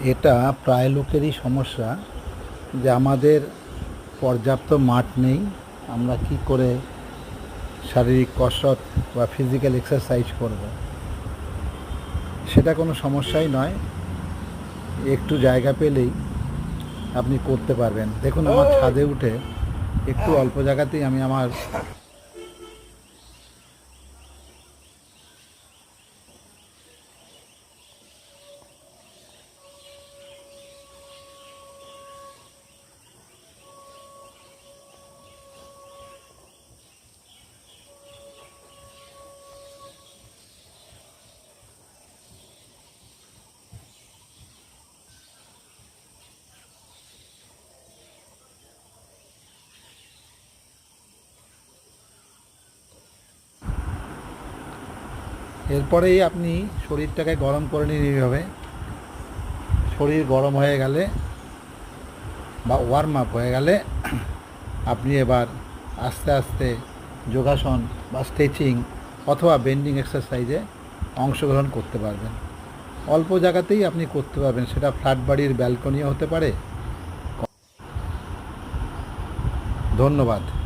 এটা প্রায় লোকেরই সমস্যা যে আমাদের পর্যাপ্ত মাঠ নেই। আমরা কি করে শারীরিক কসরত বা ফিজিক্যাল এক্সারসাইজ করব। সেটা কোনো সমস্যাই নয়, একটু জায়গা পেলেই আপনি করতে পারবেন। দেখুন, আমার ছাদে উঠে একটু অল্প জায়গাতেই আমি আমার এরপরেই আপনি শরীরটাকে গরম করে নিন এইভাবে। শরীর গরম হয়ে গেলে বা ওয়ার্ম আপ হয়ে গেলে আপনি এবার আস্তে আস্তে যোগাসন বা স্ট্রেচিং অথবা বেন্ডিং এক্সারসাইজে অংশগ্রহণ করতে পারবেন। অল্প জায়গাতেই আপনি করতে পারবেন, সেটা ফ্ল্যাট বাড়ির ব্যালকনিও হতে পারে। ধন্যবাদ।